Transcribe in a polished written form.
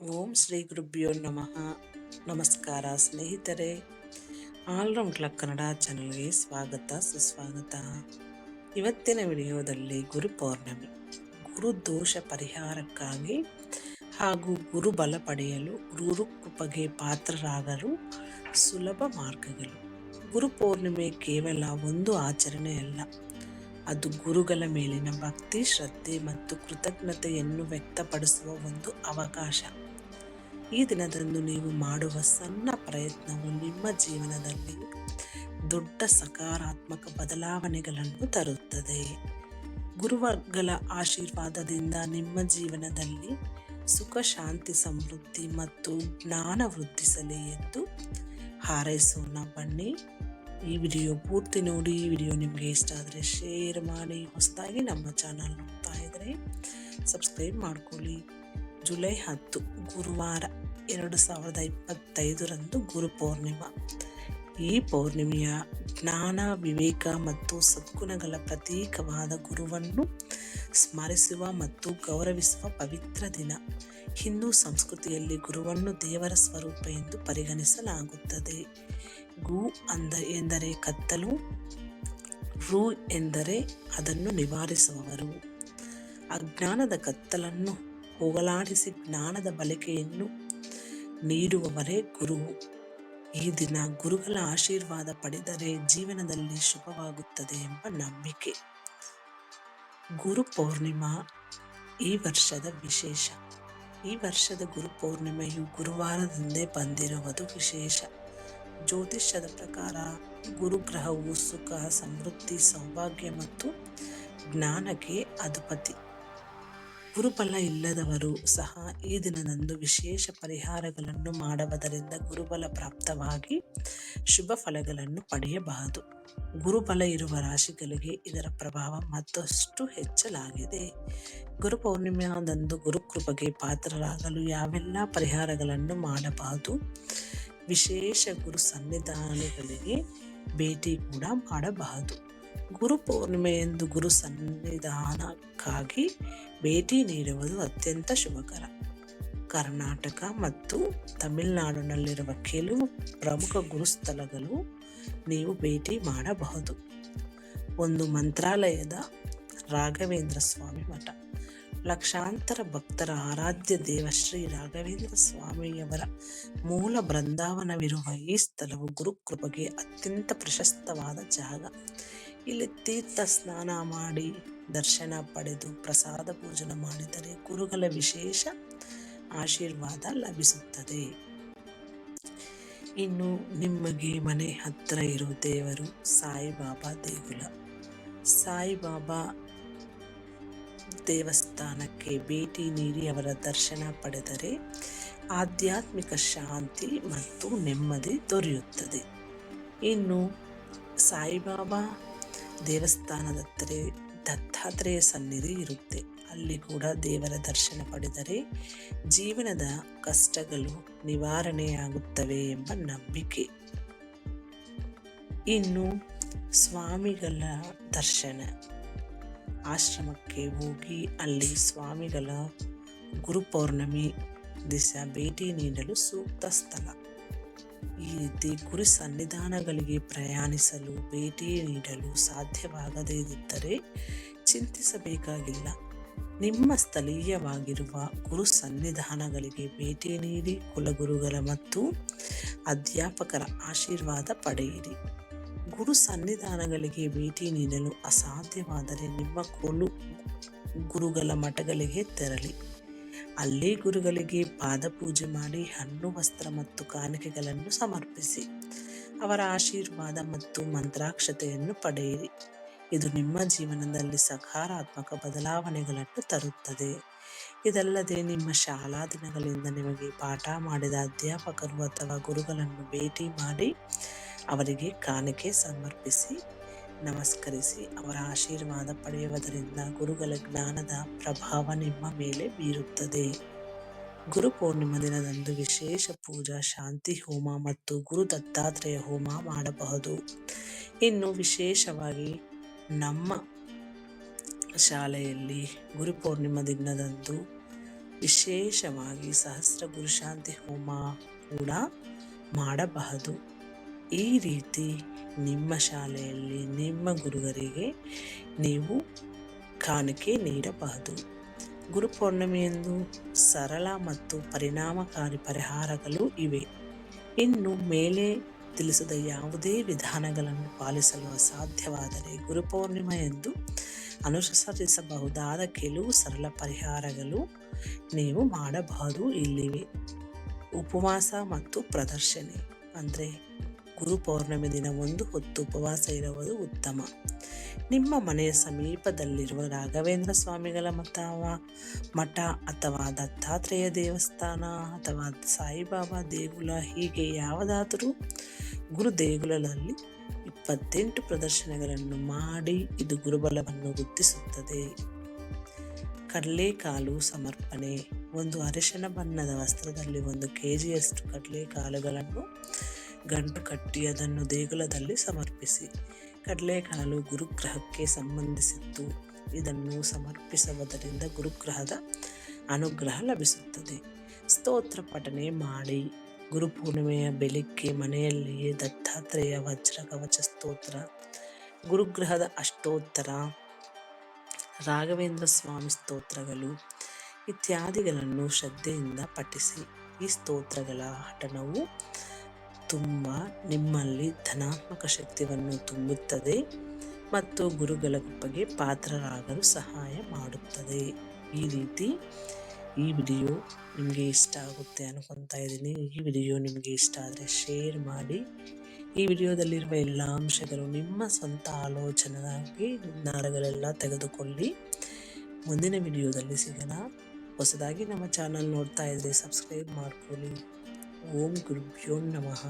ಓಂ ಶ್ರೀ ಗುರುಭ್ಯೋ ನಮಃ. ನಮಸ್ಕಾರ ಸ್ನೇಹಿತರೆ, ಆಲ್ರೌಂಡ್ ಕ್ಲಬ್ ಕನ್ನಡ ಚಾನಲ್ಗೆ ಸ್ವಾಗತ ಸುಸ್ವಾಗತ. ಇವತ್ತಿನ ವಿಡಿಯೋದಲ್ಲಿ ಗುರು ಪೌರ್ಣಮಿ, ಗುರು ದೋಷ ಪರಿಹಾರಕ್ಕಾಗಿ ಹಾಗೂ ಗುರುಬಲ ಪಡೆಯಲು, ಗುರು ಕೃಪೆಗೆ ಪಾತ್ರರಾಗಲು ಸುಲಭ ಮಾರ್ಗಗಳು. ಗುರು ಪೌರ್ಣಿಮೆ ಕೇವಲ ಒಂದು ಆಚರಣೆಯಲ್ಲ, ಅದು ಗುರುಗಳ ಮೇಲಿನ ಭಕ್ತಿ, ಶ್ರದ್ಧೆ ಮತ್ತು ಕೃತಜ್ಞತೆಯನ್ನು ವ್ಯಕ್ತಪಡಿಸುವ ಒಂದು ಅವಕಾಶ. ಈ ದಿನದಂದು ನೀವು ಮಾಡುವ ಸಣ್ಣ ಪ್ರಯತ್ನವು ನಿಮ್ಮ ಜೀವನದಲ್ಲಿ ದೊಡ್ಡ ಸಕಾರಾತ್ಮಕ ಬದಲಾವಣೆಗಳನ್ನು ತರುತ್ತದೆ. ಗುರುಗಳ ಆಶೀರ್ವಾದದಿಂದ ನಿಮ್ಮ ಜೀವನದಲ್ಲಿ ಸುಖ, ಶಾಂತಿ, ಸಮೃದ್ಧಿ ಮತ್ತು ಜ್ಞಾನ ವೃದ್ಧಿಸಲಿ ಎಂದು ಹಾರೈಸೋಣ. ಬನ್ನಿ, ಈ ವಿಡಿಯೋ ಪೂರ್ತಿ ನೋಡಿ. ಈ ವಿಡಿಯೋ ನಿಮಗೆ ಇಷ್ಟ ಆದರೆ ಶೇರ್ ಮಾಡಿ. ಹೊಸದಾಗಿ ನಮ್ಮ ಚಾನಲ್ ನೋಡ್ತಾ ಇದ್ದರೆ ಸಬ್ಸ್ಕ್ರೈಬ್ ಮಾಡ್ಕೊಳ್ಳಿ. ಜುಲೈ 10 ಗುರುವಾರ 2025 ಗುರು ಪೌರ್ಣಿಮಾ. ಈ ಪೌರ್ಣಿಮೆಯ ಜ್ಞಾನ, ವಿವೇಕ ಮತ್ತು ಸದ್ಗುಣಗಳ ಪ್ರತೀಕವಾದ ಗುರುವನ್ನು ಸ್ಮರಿಸುವ ಮತ್ತು ಗೌರವಿಸುವ ಪವಿತ್ರ ದಿನ. ಹಿಂದೂ ಸಂಸ್ಕೃತಿಯಲ್ಲಿ ಗುರುವನ್ನು ದೇವರ ಸ್ವರೂಪ ಎಂದು ಪರಿಗಣಿಸಲಾಗುತ್ತದೆ. ಗು ಎಂದರೆ ಕತ್ತಲು, ರು ಎಂದರೆ ಅದನ್ನು ನಿವಾರಿಸುವವರು. ಅಜ್ಞಾನದ ಕತ್ತಲನ್ನು ಹೋಗಲಾಡಿಸಿ ಜ್ಞಾನದ ಬಲಕೆಯನ್ನು ನೀಡುವವರೇ ಗುರು. ಈ ದಿನ ಗುರುಗಳ ಆಶೀರ್ವಾದ ಪಡೆದರೆ ಜೀವನದಲ್ಲಿ ಶುಭವಾಗುತ್ತದೆ ಎಂಬ ನಂಬಿಕೆ. ಗುರು ಪೌರ್ಣಿಮಾ ಈ ವರ್ಷದ ವಿಶೇಷ. ಈ ವರ್ಷದ ಗುರು ಪೌರ್ಣಿಮೆಯು ಗುರುವಾರದಂದೇ ಬಂದಿರುವುದು ವಿಶೇಷ. ಜ್ಯೋತಿಷ್ಯದ ಪ್ರಕಾರ ಗುರುಗ್ರಹವು ಸುಖ, ಸಮೃದ್ಧಿ, ಸೌಭಾಗ್ಯ ಮತ್ತು ಜ್ಞಾನಕ್ಕೆ ಅಧಿಪತಿ. ಗುರುಬಲ ಇಲ್ಲದವರು ಸಹ ಈ ದಿನದಂದು ವಿಶೇಷ ಪರಿಹಾರಗಳನ್ನು ಮಾಡುವುದರಿಂದ ಗುರುಬಲ ಪ್ರಾಪ್ತವಾಗಿ ಶುಭ ಫಲಗಳನ್ನು ಪಡೆಯಬಹುದು. ಗುರುಬಲ ಇರುವ ರಾಶಿಗಳಿಗೆ ಇದರ ಪ್ರಭಾವ ಮತ್ತಷ್ಟು ಹೆಚ್ಚಲಾಗಿದೆ. ಗುರು ಪೌರ್ಣಿಮೆಯಂದು ಗುರುಕೃಪೆಗೆ ಪಾತ್ರರಾಗಲು ಯಾವೆಲ್ಲ ಪರಿಹಾರಗಳನ್ನು ಮಾಡಬಹುದು? ವಿಶೇಷ ಗುರು ಸನ್ನಿಧಾನಗಳಿಗೆ ಭೇಟಿ ಕೂಡ ಮಾಡಬಹುದು. ಗುರು ಪೌರ್ಣಿಮೆಯಂದು ಗುರು ಸನ್ನಿಧಾನಕ್ಕಾಗಿ ಭೇಟಿ ನೀಡುವುದು ಅತ್ಯಂತ ಶುಭಕರ. ಕರ್ನಾಟಕ ಮತ್ತು ತಮಿಳುನಾಡಿನಲ್ಲಿರುವ ಕೆಲವು ಪ್ರಮುಖ ಗುರುಸ್ಥಳಗಳು ನೀವು ಭೇಟಿ ಮಾಡಬಹುದು. ಒಂದು, ಮಂತ್ರಾಲಯದ ರಾಘವೇಂದ್ರ ಸ್ವಾಮಿ ಮಠ. ಲಕ್ಷಾಂತರ ಭಕ್ತರ ಆರಾಧ್ಯ ದೇವ ಶ್ರೀ ರಾಘವೇಂದ್ರ ಸ್ವಾಮಿಯವರ ಮೂಲ ಬೃಂದಾವನವಿರುವ ಈ ಸ್ಥಳವು ಗುರುಕೃಪೆಗೆ ಅತ್ಯಂತ ಪ್ರಶಸ್ತವಾದ ಜಾಗ. ಇಲ್ಲಿ ತೀರ್ಥ ಸ್ನಾನ ಮಾಡಿ, ದರ್ಶನ ಪಡೆದು, ಪ್ರಸಾದ ಪೂಜನ ಮಾಡಿದರೆ ಗುರುಗಳ ವಿಶೇಷ ಆಶೀರ್ವಾದ ಲಭಿಸುತ್ತದೆ. ಇನ್ನು ನಿಮಗೆ ಮನೆ ಹತ್ತಿರ ಇರೋ ದೇವರು ಸಾಯಿಬಾಬಾ ದೇಗುಲ. ಸಾಯಿಬಾಬಾ ದೇವಸ್ಥಾನಕ್ಕೆ ಭೇಟಿ ನೀಡಿ ಅವರ ದರ್ಶನ ಪಡೆದರೆ ಆಧ್ಯಾತ್ಮಿಕ ಶಾಂತಿ ಮತ್ತು ನೆಮ್ಮದಿ ದೊರೆಯುತ್ತದೆ. ಇನ್ನು ಸಾಯಿಬಾಬಾ ದೇವಸ್ಥಾನದ ಹತ್ತಿರ ದತ್ತಾತ್ರೇಯ ಸನ್ನಿಧಿ ಇರುತ್ತೆ. ಅಲ್ಲಿ ಕೂಡ ದೇವರ ದರ್ಶನ ಪಡೆದರೆ ಜೀವನದ ಕಷ್ಟಗಳು ನಿವಾರಣೆಯಾಗುತ್ತವೆ ಎಂಬ ನಂಬಿಕೆ. ಇನ್ನು ಸ್ವಾಮಿಗಳ ದರ್ಶನ. ಆಶ್ರಮಕ್ಕೆ ಹೋಗಿ ಅಲ್ಲಿ ಸ್ವಾಮಿಗಳ ಗುರು ಪೌರ್ಣಮಿ ದಿವಸ ಭೇಟಿ ನೀಡಲು ಸೂಕ್ತ ಸ್ಥಳ. ಈ ರೀತಿ ಗುರು ಸನ್ನಿಧಾನಗಳಿಗೆ ಪ್ರಯಾಣಿಸಲು, ಭೇಟಿ ನೀಡಲು ಸಾಧ್ಯವಾಗದೇ ಇದ್ದರೆ ಚಿಂತಿಸಬೇಕಾಗಿಲ್ಲ. ನಿಮ್ಮ ಸ್ಥಳೀಯವಾಗಿರುವ ಗುರು ಸನ್ನಿಧಾನಗಳಿಗೆ ಭೇಟಿ ನೀಡಿ ಕುಲಗುರುಗಳ ಮತ್ತು ಅಧ್ಯಾಪಕರ ಆಶೀರ್ವಾದ ಪಡೆಯಿರಿ. ಗುರು ಸನ್ನಿಧಾನಗಳಿಗೆ ಭೇಟಿ ನೀಡಲು ಅಸಾಧ್ಯವಾದರೆ ನಿಮ್ಮ ಗುರುಗಳ ಮಠಗಳಿಗೆ ತೆರಳಿ ಅಲ್ಲೇ ಗುರುಗಳಿಗೆ ಪಾದ ಪೂಜೆ ಮಾಡಿ ಹಣ್ಣು, ವಸ್ತ್ರ ಮತ್ತು ಕಾಣಿಕೆಗಳನ್ನು ಸಮರ್ಪಿಸಿ ಅವರ ಆಶೀರ್ವಾದ ಮತ್ತು ಮಂತ್ರಾಕ್ಷತೆಯನ್ನು ಪಡೆಯಿರಿ. ಇದು ನಿಮ್ಮ ಜೀವನದಲ್ಲಿ ಸಕಾರಾತ್ಮಕ ಬದಲಾವಣೆಗಳನ್ನು ತರುತ್ತದೆ. ಇದಲ್ಲದೆ ನಿಮ್ಮ ಶಾಲಾ ದಿನಗಳಿಂದ ನಿಮಗೆ ಪಾಠ ಮಾಡಿದ ಅಧ್ಯಾಪಕರು ಅಥವಾ ಗುರುಗಳನ್ನು ಭೇಟಿ ಮಾಡಿ ಅವರಿಗೆ ಕಾಣಿಕೆ ಸಮರ್ಪಿಸಿ ನಮಸ್ಕರಿಸಿ ಅವರ ಆಶೀರ್ವಾದ ಪಡೆಯುವುದರಿಂದ ಗುರುಗಳ ಜ್ಞಾನದ ಪ್ರಭಾವ ನಿಮ್ಮ ಮೇಲೆ ಬೀರುತ್ತದೆ. ಗುರು ಪೌರ್ಣಿಮಾ ದಿನದಂದು ವಿಶೇಷ ಪೂಜಾ, ಶಾಂತಿ ಹೋಮ ಮತ್ತು ಗುರು ದತ್ತಾತ್ರೇಯ ಹೋಮ ಮಾಡಬಹುದು. ಇನ್ನು ವಿಶೇಷವಾಗಿ ನಮ್ಮ ಶಾಲೆಯಲ್ಲಿ ಗುರು ಪೌರ್ಣಿಮಾ ದಿನದಂದು ವಿಶೇಷವಾಗಿ ಸಹಸ್ರ ಗುರುಶಾಂತಿ ಹೋಮ ಕೂಡ ಮಾಡಬಹುದು. ಈ ರೀತಿ ನಿಮ್ಮ ಶಾಲೆಯಲ್ಲಿ ನಿಮ್ಮ ಗುರುವರಿಗೆ ನೀವು ಕಾಣಿಕೆ ನೀಡಬಹುದು. ಗುರುಪೌರ್ಣಿಮೆಯಂದು ಸರಳ ಮತ್ತು ಪರಿಣಾಮಕಾರಿ ಪರಿಹಾರಗಳು ಇವೆ. ಇನ್ನು ಮೇಲೆ ತಿಳಿಸಿದ ಯಾವುದೇ ವಿಧಾನಗಳನ್ನು ಪಾಲಿಸಲು ಅಸಾಧ್ಯವಾದರೆ ಗುರುಪೌರ್ಣಿಮೆಯಂದು ಅನುಸರಿಸಬಹುದಾದ ಕೆಲವು ಸರಳ ಪರಿಹಾರಗಳು ನೀವು ಮಾಡಬಹುದು ಇಲ್ಲಿವೆ. ಉಪವಾಸ ಮತ್ತು ಪ್ರದರ್ಶನೆ ಅಂದರೆ ಗುರುಪೌರ್ಣಿಮೆ ದಿನ ಒಂದು ಹೊತ್ತು ಉಪವಾಸ ಇರುವುದು ಉತ್ತಮ. ನಿಮ್ಮ ಮನೆಯ ಸಮೀಪದಲ್ಲಿರುವ ರಾಘವೇಂದ್ರ ಸ್ವಾಮಿಗಳ ಮಠ ಅಥವಾ ದತ್ತಾತ್ರೇಯ ದೇವಸ್ಥಾನ ಅಥವಾ ಸಾಯಿಬಾಬಾ ದೇಗುಲ ಹೀಗೆ ಯಾವುದಾದರೂ ಗುರು ದೇಗುಲದಲ್ಲಿ 28 ಪ್ರದರ್ಶನಗಳನ್ನು ಮಾಡಿ ಇದು ಗುರುಬಲವನ್ನು ವೃದ್ಧಿಸುತ್ತದೆ. ಕಡಲೆಕಾಳು ಸಮರ್ಪಣೆ. ಒಂದು ಅರಿಶಿನ ಬಣ್ಣದ ವಸ್ತ್ರದಲ್ಲಿ 1 kgಯಷ್ಟು ಕಡಲೆಕಾಳುಗಳನ್ನು ಗಂಟು ಕಟ್ಟಿ ಅದನ್ನು ದೇಗುಲದಲ್ಲಿ ಸಮರ್ಪಿಸಿ. ಕಡಲೆಕಾಳು ಗುರುಗ್ರಹಕ್ಕೆ ಸಂಬಂಧಿಸಿದ್ದು. ಇದನ್ನು ಸಮರ್ಪಿಸುವುದರಿಂದ ಗುರುಗ್ರಹದ ಅನುಗ್ರಹ ಲಭಿಸುತ್ತದೆ. ಸ್ತೋತ್ರ ಪಠನೆ ಮಾಡಿ. ಗುರುಪೂರ್ಣಿಮೆಯ ಬೆಳಿಗ್ಗೆ ಮನೆಯಲ್ಲಿಯೇ ದತ್ತಾತ್ರೇಯ ವಜ್ರ ಕವಚ ಸ್ತೋತ್ರ, ಗುರುಗ್ರಹದ ಅಷ್ಟೋತ್ತರ, ರಾಘವೇಂದ್ರ ಸ್ವಾಮಿ ಸ್ತೋತ್ರಗಳು ಇತ್ಯಾದಿಗಳನ್ನು ಶ್ರದ್ಧೆಯಿಂದ ಪಠಿಸಿ. ಈ ಸ್ತೋತ್ರಗಳ ಪಠಣವು ತುಂಬ ನಿಮ್ಮಲ್ಲಿ ಧನಾತ್ಮಕ ಶಕ್ತಿಯನ್ನು ತುಂಬುತ್ತದೆ ಮತ್ತು ಗುರುಗಳ ಕೃಪೆಗೆ ಪಾತ್ರರಾಗಲು ಸಹಾಯ ಮಾಡುತ್ತದೆ. ಈ ರೀತಿ ಈ ವಿಡಿಯೋ ನಿಮಗೆ ಇಷ್ಟ ಆಗುತ್ತೆ ಅನ್ಕೊತಾ ಇದ್ದೀನಿ. ಈ ವಿಡಿಯೋ ನಿಮಗೆ ಇಷ್ಟ ಆದರೆ ಶೇರ್ ಮಾಡಿ. ಈ ವಿಡಿಯೋದಲ್ಲಿರುವ ಎಲ್ಲ ಅಂಶಗಳು ನಿಮ್ಮ ಸ್ವಂತ ಆಲೋಚನೆಯಾಗಿ ನಿರ್ಧಾರಗಳೆಲ್ಲ ತೆಗೆದುಕೊಳ್ಳಿ. ಮುಂದಿನ ವಿಡಿಯೋದಲ್ಲಿ ಸಿಗೋಣ. ಹೊಸದಾಗಿ ನಮ್ಮ ಚಾನಲ್ ನೋಡ್ತಾ ಇದ್ದರೆ ಸಬ್ಸ್ಕ್ರೈಬ್ ಮಾಡ್ಕೊಳ್ಳಿ. ಓಂ ಗುರುಭ್ಯೋ ನಮಃ.